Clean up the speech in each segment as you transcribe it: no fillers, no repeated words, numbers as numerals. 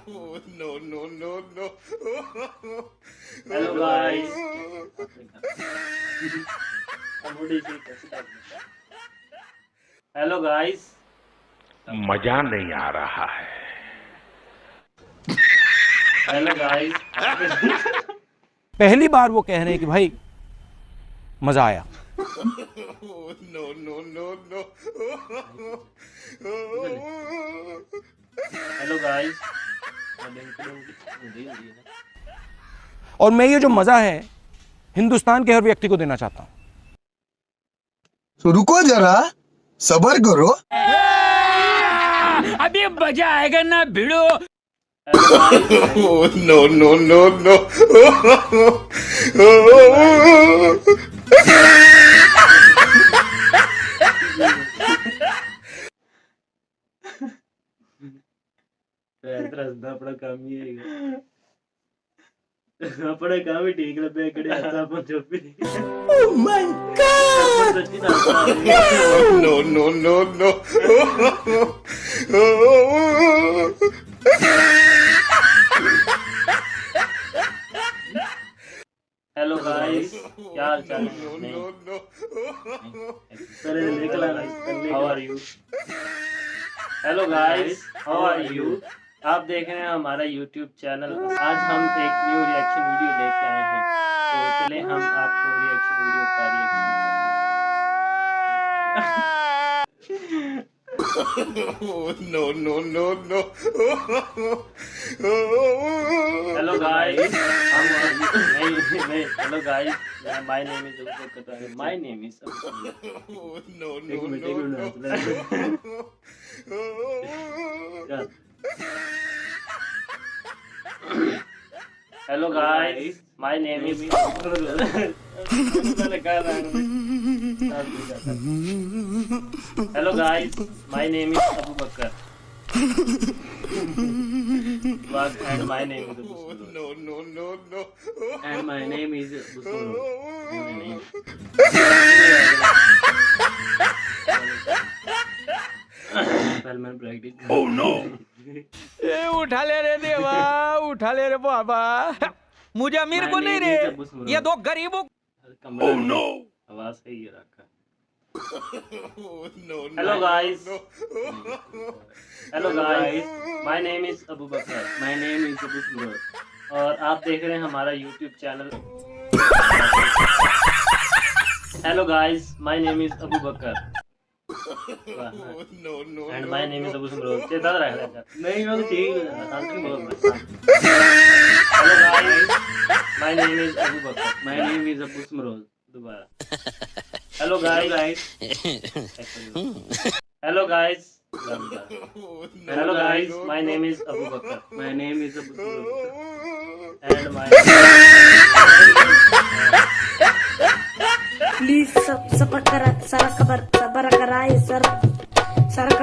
No, no, no, no. Hello guys hello guys मजा नहीं आ रहा है। हेलो गाइस पहली बार वो कह रहे हैं कि भाई मजा आया। No, no, no, no. Hello guys और मैं ये जो मजा है हिंदुस्तान के हर व्यक्ति को देना चाहता हूं। तो रुको जरा, सबर करो। अभी मजा आएगा ना भिड़ो। No, no, no, no. अपना काम ही है अपना काम ही ठीक लगे कड़े ऐसा Punjabi Oh my God! No, no, no, no. Hello guys क्या हाल चाल है how are you hello guys how are you आप देख रहे हैं हमारा YouTube चैनल। आज हम एक न्यू रिएक्शन वीडियो लेके आए हैं, तो चले हम आपको रिएक्शन वीडियो का reaction No, no, no, no. Hello guys hello guys my name is my name is No, no, no, no. Hello guys my name is hello guys my name is Abu Bakar and my name is No, no, no, no. And my name is practice Oh no! ए उठा ले रे देवा, उठा ले रे बाबा। मुझे अमीर को नहीं रे, ये दो गरीबों। Oh no! आवाज सही है रखा। No, hello guys hello guys my name is Abu Bakar my name is Abu Bakar और आप देख रहे हैं हमारा YouTube channel. Hello guys my name is Abu Bakar no, no. And my name is Abu Samroz चेता रख ले नहीं मैं तो ठीक है शांत नहीं बोल hello guys my name is Abu Bakar my name is Abu Samroz दोबारा hello guys hello guys hello guys my name is Abu Bakar my name is Abu Samroz and my please सबर कराए सर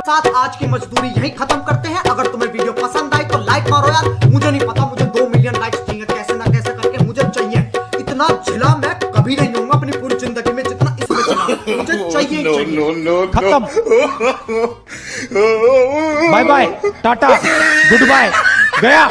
साथ आज की मजदूरी यही खत्म करते हैं। अगर तुम्हें वीडियो पसंद आई तो लाइक मारो यार। मुझे नहीं पता मुझे 2 मिलियन लाइक्स चाहिए, कैसे ना कैसे करके मुझे चाहिए। इतना झिला मैं कभी नहीं लूंगा अपनी पूरी जिंदगी में जितना इसमें झिला मुझे चाहिए। No, no, no, खत्म। Bye bye tata good bye गया।